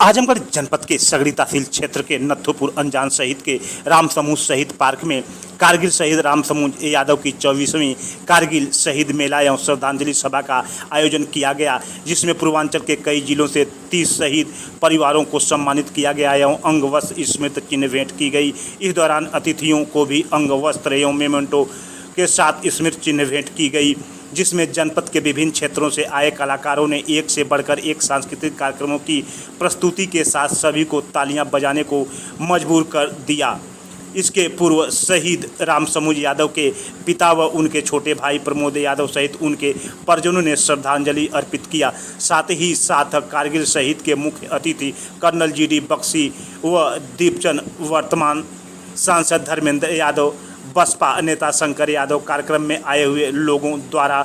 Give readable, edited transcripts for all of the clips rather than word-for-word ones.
आजमगढ़ जनपद के सगड़ी तहसील क्षेत्र के नथुपुर अनजान शहीद के राम समूह शहीद पार्क में कारगिल शहीद राम समूह यादव की 24वीं कारगिल शहीद मेला एवं श्रद्धांजलि सभा का आयोजन किया गया, जिसमें पूर्वांचल के कई जिलों से 30 शहीद परिवारों को सम्मानित किया गया एवं अंग वस्त्र स्मृति चिन्ह भेंट की गई। इस दौरान अतिथियों को भी अंग वस्त्र एवं मेमेंटो के साथ स्मृति चिन्ह भेंट की गई, जिसमें जनपद के विभिन्न क्षेत्रों से आए कलाकारों ने एक से बढ़कर एक सांस्कृतिक कार्यक्रमों की प्रस्तुति के साथ सभी को तालियां बजाने को मजबूर कर दिया। इसके पूर्व शहीद राम समूह यादव के पिता व उनके छोटे भाई प्रमोद यादव सहित उनके परिजनों ने श्रद्धांजलि अर्पित किया। साथ ही साथ कारगिल शहीद के मुख्य अतिथि कर्नल GD बख्शी व दीपचंद, वर्तमान सांसद धर्मेंद्र यादव, बसपा नेता शंकर यादव कार्यक्रम में आए हुए लोगों द्वारा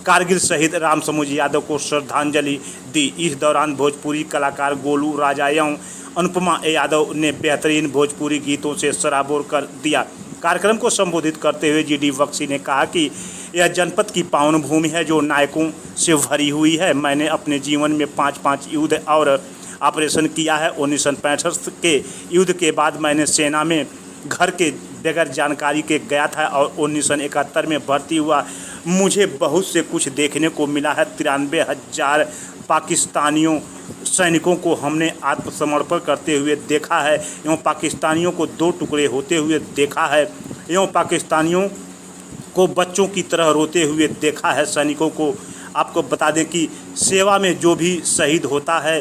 कारगिल शहीद राम समूह यादव को श्रद्धांजलि दी। इस दौरान भोजपुरी कलाकार गोलू राजा एवं अनुपमा यादव ने बेहतरीन भोजपुरी गीतों से सराबोर कर दिया। कार्यक्रम को संबोधित करते हुए GD बख्शी ने कहा कि यह जनपद की पावन भूमि है जो नायकों से भरी हुई है। मैंने अपने जीवन में 5 युद्ध और ऑपरेशन किया है। 1965 के युद्ध के बाद मैंने सेना में घर के बगैर जानकारी के गया था और 1971 में भर्ती हुआ। मुझे बहुत से कुछ देखने को मिला है। 93,000 पाकिस्तानियों सैनिकों को हमने आत्मसमर्पण करते हुए देखा है एवं पाकिस्तानियों को 2 टुकड़े होते हुए देखा है एवं पाकिस्तानियों को बच्चों की तरह रोते हुए देखा है। सैनिकों को आपको बता दें कि सेवा में जो भी शहीद होता है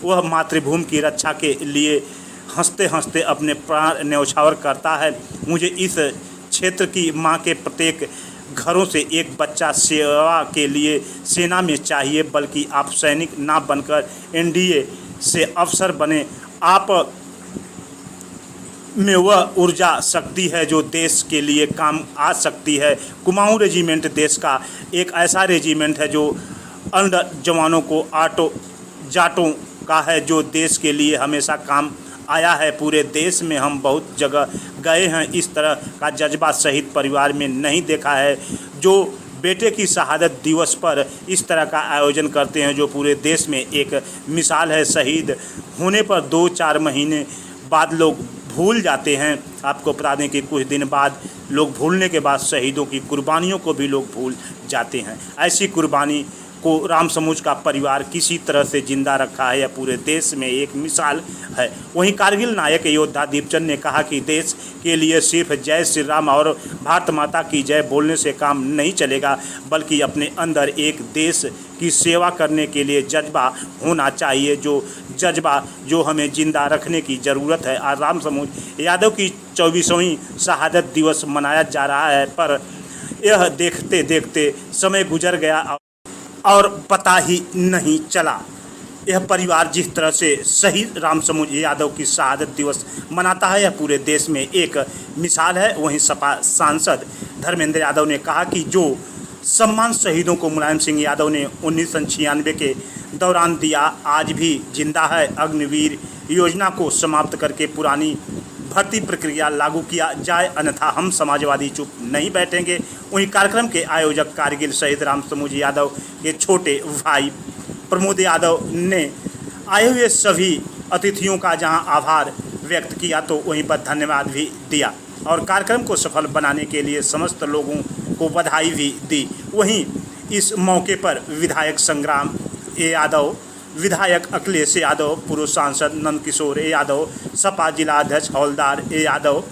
वह मातृभूमि की रक्षा के लिए हंसते हंसते अपने प्राण न्यौछावर करता है। मुझे इस क्षेत्र की मां के प्रत्येक घरों से एक बच्चा सेवा के लिए सेना में चाहिए, बल्कि आप सैनिक ना बनकर NDA से अफसर बने। आप में वह ऊर्जा शक्ति है जो देश के लिए काम आ सकती है। कुमाऊं रेजिमेंट देश का एक ऐसा रेजिमेंट है जो अन्य जवानों को आटो जाटों का है जो देश के लिए हमेशा काम आया है। पूरे देश में हम बहुत जगह गए हैं, इस तरह का जज्बा शहीद परिवार में नहीं देखा है जो बेटे की शहादत दिवस पर इस तरह का आयोजन करते हैं, जो पूरे देश में एक मिसाल है। शहीद होने पर 2-4 महीने बाद लोग भूल जाते हैं। आपको बता दें कि कुछ दिन बाद लोग भूलने के बाद शहीदों की कुर्बानियों को भी लोग भूल जाते हैं। ऐसी कुर्बानी को राम समूह का परिवार किसी तरह से जिंदा रखा है, यह पूरे देश में एक मिसाल है। वहीं कारगिल नायक योद्धा दीपचंद ने कहा कि देश के लिए सिर्फ जय श्री राम और भारत माता की जय बोलने से काम नहीं चलेगा, बल्कि अपने अंदर एक देश की सेवा करने के लिए जज्बा होना चाहिए, जो जज्बा जो हमें जिंदा रखने की ज़रूरत है। आज राम समूह यादव की 24वीं शहादत दिवस मनाया जा रहा है, पर यह देखते देखते समय गुजर गया और पता ही नहीं चला। यह परिवार जिस तरह से शहीद राम समूह यादव की शहादत दिवस मनाता है, यह पूरे देश में एक मिसाल है। वहीं सपा सांसद धर्मेंद्र यादव ने कहा कि जो सम्मान शहीदों को मुलायम सिंह यादव ने 1996 के दौरान दिया, आज भी जिंदा है। अग्निवीर योजना को समाप्त करके पुरानी भर्ती प्रक्रिया लागू किया जाए, अन्यथा हम समाजवादी चुप नहीं बैठेंगे। वहीं कार्यक्रम के आयोजक कारगिल शहीद राम समूह यादव के छोटे भाई प्रमोद यादव ने आए हुए सभी अतिथियों का जहां आभार व्यक्त किया तो वहीं पर धन्यवाद भी दिया और कार्यक्रम को सफल बनाने के लिए समस्त लोगों को बधाई भी दी। वहीं इस मौके पर विधायक संग्राम यादव, विधायक अखिलेश यादव, पूर्व सांसद नंदकिशोर यादव, सपा जिला अध्यक्ष हौलदार यादव,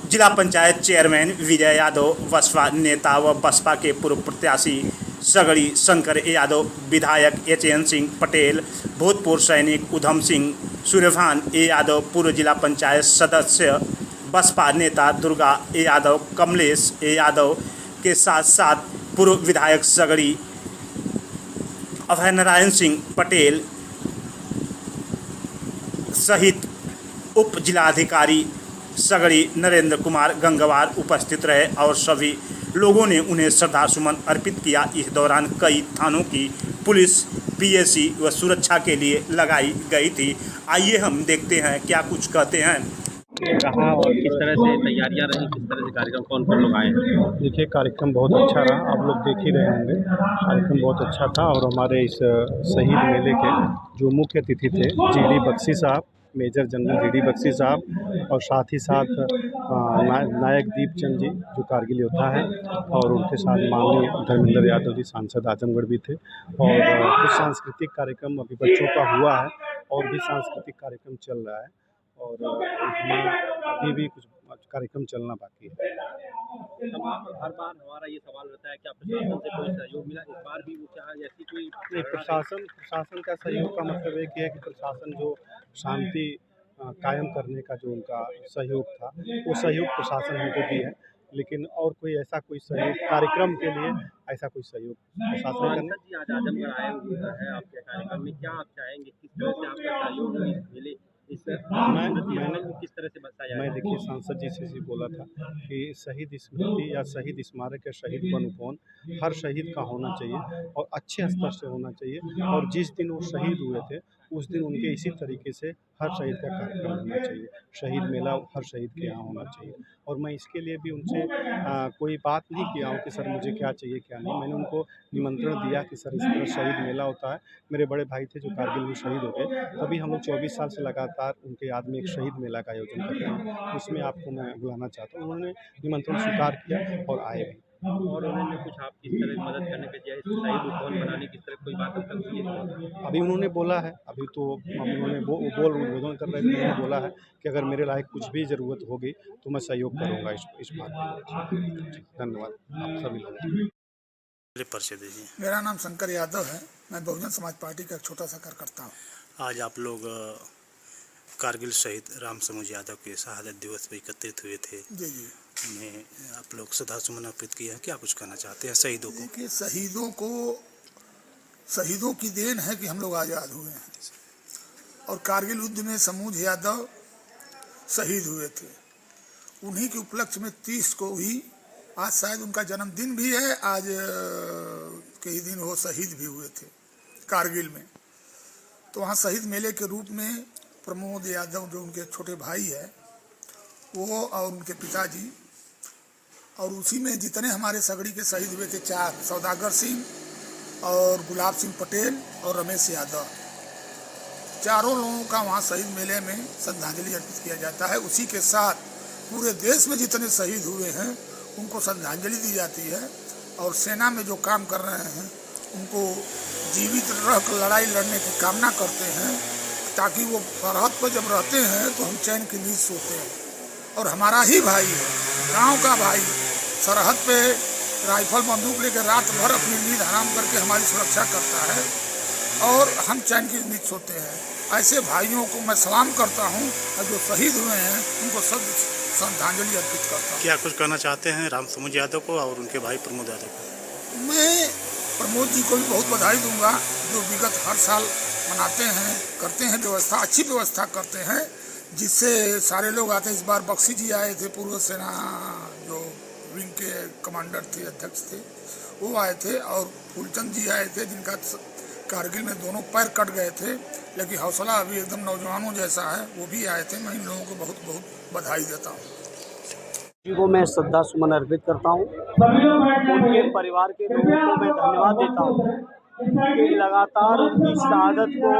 जिला पंचायत चेयरमैन विजय यादव, बसपा नेता व बसपा के पूर्व प्रत्याशी सगड़ी शंकर यादव, विधायक HN सिंह पटेल, भूतपूर्व सैनिक उधम सिंह, सूर्यभान यादव, पूर्व जिला पंचायत सदस्य, बसपा नेता दुर्गा यादव, कमलेश यादव के साथ साथ पूर्व विधायक सगड़ी अभय नारायण सिंह पटेल सहित उप जिलाधिकारी सगड़ी नरेंद्र कुमार गंगवार उपस्थित रहे और सभी लोगों ने उन्हें श्रद्धासुमन अर्पित किया। इस दौरान कई थानों की पुलिस PSC व सुरक्षा के लिए लगाई गई थी। आइए हम देखते हैं क्या कुछ कहते हैं रहा और किस तरह से तैयारियां रही, किस तरह से कार्यक्रम, कौन कौन लोग आए हैं? देखिए, कार्यक्रम बहुत अच्छा रहा। आप लोग देख ही रहे होंगे, कार्यक्रम बहुत अच्छा था। और हमारे इस शहीद मेले के जो मुख्य अतिथि थे, जीडी बख्शी साहब, मेजर जनरल जीडी बख्शी साहब, और साथ ही साथ नायक दीपचंद जी जो कारगिल योद्धा हैं, और उनके साथ माननीय धर्मेंद्र यादव जी सांसद आजमगढ़ भी थे। और कुछ सांस्कृतिक कार्यक्रम अभी बच्चों का हुआ है, और भी सांस्कृतिक कार्यक्रम चल रहा है, और अभी भी कुछ कार्यक्रम चलना बाकी है। हर बार हमारा ये सवाल रहता है कि आप प्रशासन से कोई सहयोग मिला, इस बार भी वो चाहे ऐसी कोई प्रशासन का सहयोग का मतलब एक ही है कि प्रशासन जो शांति कायम करने का जो उनका सहयोग था, वो सहयोग प्रशासन हमको दी है। लेकिन और कोई ऐसा कोई सहयोग कार्यक्रम के लिए ऐसा कोई सहयोग प्रशासन का नहीं। सांसद जी आज आजमगढ़ आए हुए हैं आपके कार्यक्रम में, क्या आप चाहेंगे किस तरह से आपका सहयोग हो, इस मेले इस मैंने को किस तरह से बताया मैं जाए? देखिए सांसद जी से बोला था कि शहीद स्मृति या शहीद स्मारक या शहीद वनोपवन हर शहीद का होना चाहिए, और अच्छे स्तर से होना चाहिए। और जिस दिन वो शहीद हुए थे उस दिन उनके इसी तरीके से हर शहीद का कार्यक्रम होना चाहिए। शहीद मेला हर शहीद के यहाँ होना चाहिए। और मैं इसके लिए भी उनसे कोई बात नहीं किया हूँ कि सर मुझे क्या चाहिए क्या नहीं। मैंने उनको निमंत्रण दिया कि सर इस तरह शहीद मेला होता है। मेरे बड़े भाई थे जो कारगिल में शहीद हो गए, तभी हम लोग 24 साल से लगातार उनके याद में एक शहीद मेला का आयोजन करते हैं। उसमें आपको मैं बुलाना चाहता हूँ। उन्होंने निमंत्रण स्वीकार किया और आए भी। और उन्होंने कुछ आपकी इस तरह मदद करने के लिए शहीद उपवन बनाने की तरह कोई बात अब तक की है? अभी उन्होंने बोला है, अभी तो उन्होंने बोल उद्बोधन कर रहे थे, उन्होंने बोला है कि अगर मेरे लायक कुछ भी ज़रूरत होगी तो मैं सहयोग करूँगा इस बात में। धन्यवाद आप सभी लोगों को। परिचय दीजिए। मेरा नाम शंकर यादव है। मैं बहुजन समाज पार्टी का एक छोटा सा कार्यकर्ता हूँ। आज आप लोग कारगिल शहीद राम समूह यादव के शहादत दिवस पर एकत्रित हुए थे। जी जी। उन्हें आप लोग श्रद्धासुमन अर्पित किया। क्या कुछ कहना चाहते हैं शहीदों को? देखिए, शहीदों की देन है कि हम लोग आज़ाद हुए हैं। और कारगिल युद्ध में समूह यादव शहीद हुए थे। उन्हीं के उपलक्ष्य में 30 को ही आज शायद उनका जन्मदिन भी है। आज के ही दिन वो शहीद भी हुए थे कारगिल में। तो वहाँ शहीद मेले के रूप में प्रमोद यादव जो उनके छोटे भाई है वो और उनके पिताजी, और उसी में जितने हमारे सगड़ी के शहीद हुए थे 4, सौदागर सिंह और गुलाब सिंह पटेल और रमेश यादव, चारों लोगों का वहाँ शहीद मेले में श्रद्धांजलि अर्पित किया जाता है। उसी के साथ पूरे देश में जितने शहीद हुए हैं उनको श्रद्धांजलि दी जाती है। और सेना में जो काम कर रहे हैं उनको जीवित रहकर लड़ाई लड़ने की कामना करते हैं, ताकि वो सरहद पर जब रहते हैं तो हम चैन की नींद सोते हैं। और हमारा ही भाई है, गांव का भाई, सरहद पे राइफल बंदूक लेकर रात भर अपनी नींद हराम करके हमारी सुरक्षा करता है, और हम चैन की नींद सोते हैं। ऐसे भाइयों को मैं सलाम करता हूँ, और जो शहीद हुए हैं उनको श्रद्धांजलि अर्पित करता हूँ। क्या कुछ कहना चाहते हैं राम समूह यादव को और उनके भाई प्रमोद यादव को? मैं प्रमोद जी को भी बहुत बधाई दूंगा, जो विगत हर साल मनाते हैं, करते हैं व्यवस्था, अच्छी व्यवस्था करते हैं, जिससे सारे लोग आते हैं। इस बार बख्शी जी आए थे, पूर्व सेना जो विंग के कमांडर थे, अध्यक्ष थे, वो आए थे। और फूलचंद जी आए थे, जिनका कारगिल में दोनों पैर कट गए थे, लेकिन हौसला अभी एकदम नौजवानों जैसा है, वो भी आए थे। मैं इन लोगों को बहुत बहुत बधाई देता हूँ। जी को मैं श्रद्धा सुमन अर्पित करता हूँ। उनके परिवार के लोगों को मैं धन्यवाद देता हूँ कि लगातार उनकी शहादत को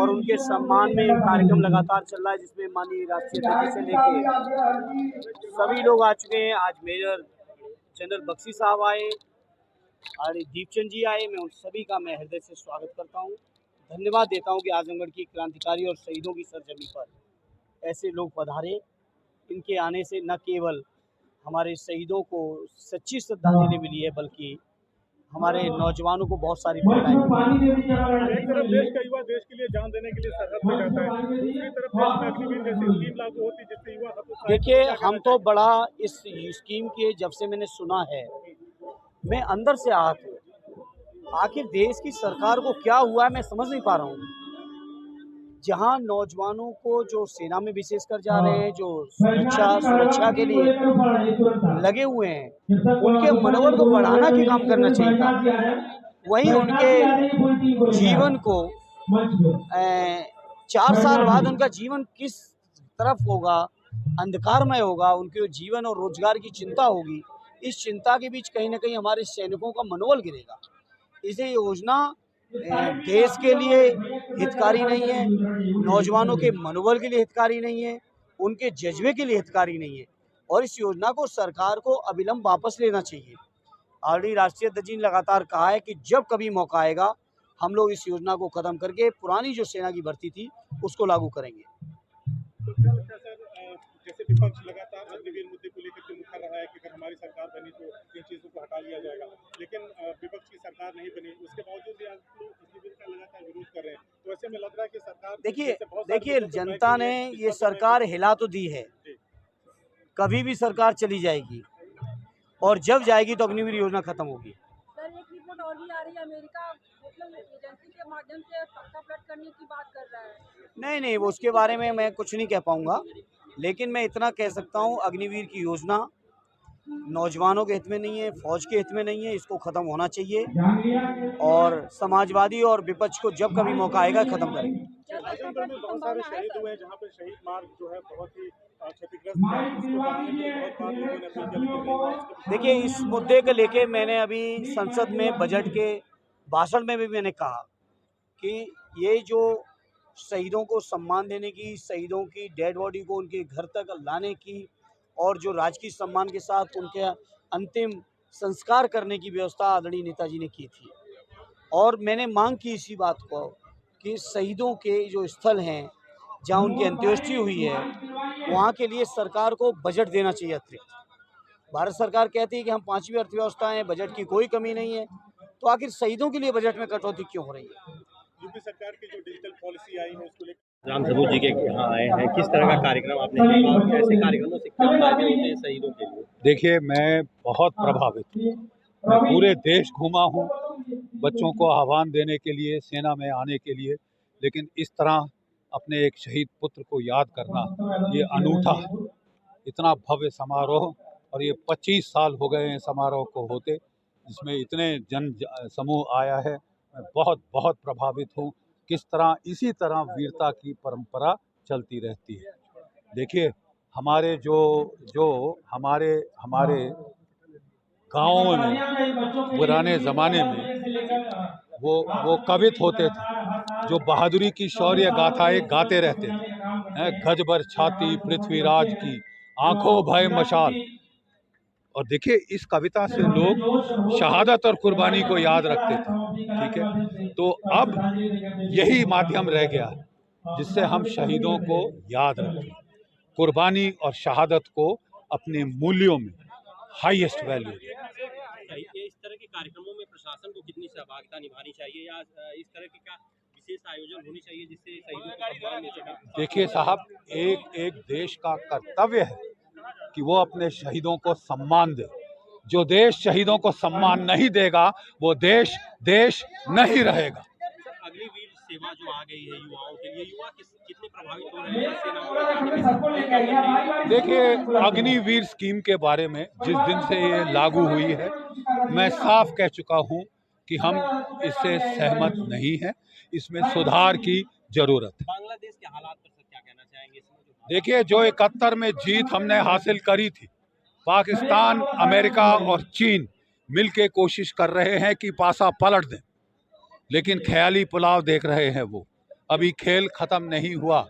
और उनके सम्मान में कार्यक्रम लगातार चल रहा है, जिसमें माननीय राष्ट्रीय अध्यक्ष से लेके सभी लोग आ चुके हैं। आज मेजर जनरल बख्शी साहब आए और दीपचंद जी आए। मैं उन सभी का मैं हृदय से स्वागत करता हूँ, धन्यवाद देता हूँ कि आजमगढ़ की क्रांतिकारी और शहीदों की सरजमी पर ऐसे लोग पधारे। इनके आने से न केवल हमारे शहीदों को सच्ची श्रद्धांजलि मिली है, बल्कि हमारे नौजवानों को बहुत सारी प्रेरणाएं। एक तरफ देश का युवा देश के लिए जान देने के लिए सरहद पे जाता है, दूसरी तरफ देश में अग्निवीर जैसी स्कीम लागू होती है जिससे युवा सब। देखिए, हम तो बड़ा इस स्कीम के जब से मैंने सुना है, मैं अंदर से आहत हूँ। आखिर देश की सरकार को क्या हुआ है, मैं समझ नहीं पा रहा हूँ। जहाँ नौजवानों को जो सेना में विशेषकर जा रहे हैं, जो सुरक्षा के लिए लगे हुए हैं, उनके मनोबल को बढ़ाना की काम करना चाहिए था। वहीं उनके जीवन को 4 साल बाद उनका जीवन किस तरफ होगा, अंधकारमय होगा, उनके जीवन और रोजगार की चिंता होगी। इस चिंता के बीच कहीं ना कहीं हमारे सैनिकों का मनोबल गिरेगा। इसे योजना देश के लिए हितकारी नहीं है, नौजवानों के मनोबल के लिए हितकारी नहीं है, उनके जज्बे के लिए हितकारी नहीं है, और इस योजना को सरकार को अविलंब वापस लेना चाहिए। ऑलरेडी राष्ट्रीय अध्यक्ष जी ने लगातार कहा है कि जब कभी मौका आएगा हम लोग इस योजना को खत्म करके पुरानी जो सेना की भर्ती थी उसको लागू करेंगे। तो क्या लगता है सर, जैसे विपक्ष लगातार अग्निवीर मुद्दे को लेकर के मुखर रहा है कि अगर हमारी सरकार बनी तो इन चीज़ों को हटा लिया जाएगा, लेकिन विपक्ष की सरकार नहीं बनी, उसके बावजूद भी आज लोग अग्निवीर का लगातार विरोध कर रहे हैं। तो ऐसे में लग रहा है कि सरकार देखिए जनता ने ये सरकार हिला तो दी है, कभी भी सरकार चली जाएगी और जब जाएगी तो अग्निवीर योजना खत्म होगी। सर एक रिपोर्ट और भी आ रही है, अमेरिका मतलब एजेंसी के माध्यम से सत्ता पलट करने की बात कर रहा है। नहीं, वो उसके बारे में मैं कुछ नहीं कह पाऊंगा, लेकिन मैं इतना कह सकता हूं अग्निवीर की योजना नौजवानों के हित में नहीं है, फौज के हित में नहीं है, इसको ख़त्म होना चाहिए और समाजवादी और विपक्ष को जब कभी मौका आएगा ख़त्म करेंगे। आजमगढ़ में बहुत सारे शहीद हुए हैं, जहाँ पे शहीद मार्ग जो है बहुत ही क्षतिग्रस्त है, उसको बनाने के लिए बहुत बार लोगों ने अपील की, लेकिन देखिए इस मुद्दे को लेके मैंने अभी संसद में बजट के भाषण में भी मैंने कहा कि ये जो शहीदों को सम्मान देने की, शहीदों की डेड बॉडी को उनके घर तक लाने की और जो राजकीय सम्मान के साथ उनके अंतिम संस्कार करने की व्यवस्था आदरणीय नेताजी ने की थी, और मैंने मांग की इसी बात को कि शहीदों के जो स्थल हैं जहां उनकी अंत्येष्टि हुई है वहां के लिए सरकार को बजट देना चाहिए अतिरिक्त। भारत सरकार कहती है कि हम 5वीं अर्थव्यवस्था हैं, बजट की कोई कमी नहीं है, तो आखिर शहीदों के लिए बजट में कटौती क्यों हो रही है? यूपी सरकार की जो डिजिटल पॉलिसी आई है उसको लेकर राम सबूत जी के यहाँ आए हैं, किस तरह का कार्यक्रम आपने देखा और कैसे कार्यक्रमों से क्या फायदे होते हैं शहीदों के लिए? देखिए मैं बहुत प्रभावित हूँ, मैं पूरे देश घूमा हूँ बच्चों को आह्वान देने के लिए, सेना में आने के लिए, लेकिन इस तरह अपने एक शहीद पुत्र को याद करना ये अनूठा, इतना भव्य समारोह, और ये 25 साल हो गए हैं समारोह को होते, जिसमें इतने जन समूह आया है। मैं बहुत बहुत प्रभावित हूँ किस तरह इसी तरह वीरता की परंपरा चलती रहती है। देखिए हमारे जो हमारे गाँवों में पुराने ज़माने में वो कवित होते थे जो बहादुरी की शौर्य गाथाएं गाते रहते थे, गजबर छाती पृथ्वीराज की, आंखों भय मशाल। और देखिए इस कविता से लोग शहादत और कुर्बानी को याद रखते थे, ठीक है। तो अब यही माध्यम रह गया जिससे हम शहीदों को याद रखें, कुर्बानी और शहादत को अपने मूल्यों में हाईएस्ट वैल्यू। इस तरह के कार्यक्रमों में प्रशासन को कितनी सहभागिता निभानी चाहिए या इस तरह के क्या विशेष आयोजन होनी चाहिए जिससे शहीदों को सम्मान मिल सके? देखिए साहब, एक देश का कर्तव्य है कि वो अपने शहीदों को सम्मान दे। जो देश शहीदों को सम्मान नहीं देगा वो देश नहीं रहेगा। अग्निवीर सेवा जो आ गई है युवाओं के लिए, युवा कितने प्रभावित हो रहे हैं सेनाओं में? देखिए अग्निवीर स्कीम के बारे में जिस दिन से ये लागू हुई है मैं साफ कह चुका हूँ कि हम इससे सहमत नहीं हैं, इसमें सुधार की जरूरत है। बांग्लादेश के हालात पर क्या कहना चाहेंगे इसमें? देखिए जो 71 में जीत हमने हासिल करी थी, पाकिस्तान, अमेरिका और चीन मिलके कोशिश कर रहे हैं कि पासा पलट दें, लेकिन ख्याली पुलाव देख रहे हैं वो। अभी खेल खत्म नहीं हुआ,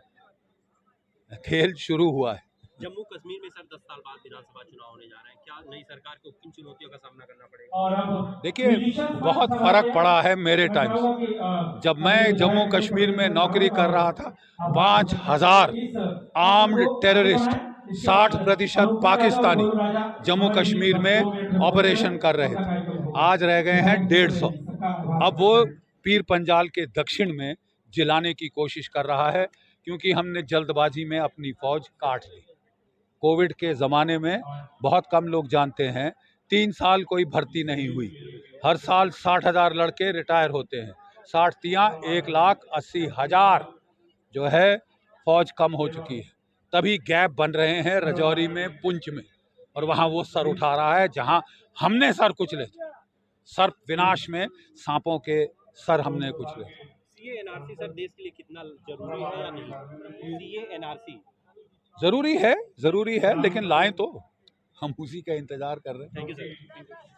खेल शुरू हुआ है। जम्मू कश्मीर में सर 10 साल बाद विधानसभा चुनाव होने जा रहे हैं, क्या नई सरकार को किन चुनौतियों का सामना करना पड़ेगा? देखिए बहुत फर्क पड़ा है मेरे टाइम से। जब मैं जम्मू कश्मीर में नौकरी कर रहा था 5000 आर्म्ड टेररिस्ट 60% पाकिस्तानी जम्मू कश्मीर में ऑपरेशन कर रहे थे, आज रह गए हैं 150। अब वो पीर पंजाल के दक्षिण में जिलाने की कोशिश कर रहा है क्योंकि हमने जल्दबाजी में अपनी फौज काट ली। कोविड के ज़माने में बहुत कम लोग जानते हैं 3 साल कोई भर्ती नहीं हुई, हर साल 60,000 लड़के रिटायर होते हैं, 60 तियाँ 1,80,000 जो है फौज कम हो चुकी है। तभी गैप बन रहे हैं रजौरी में, पुंछ में, और वहाँ वो सर उठा रहा है जहाँ हमने सर कुचले थे। सर्प विनाश में सांपों के सर हमने कुचले। सीए एनआरसी सर देश के लिए कितना जरूरी है या नहीं? सीए एनआरसी ज़रूरी है लेकिन लाएं तो हम उसी का इंतज़ार कर रहे हैं। Thank you sir.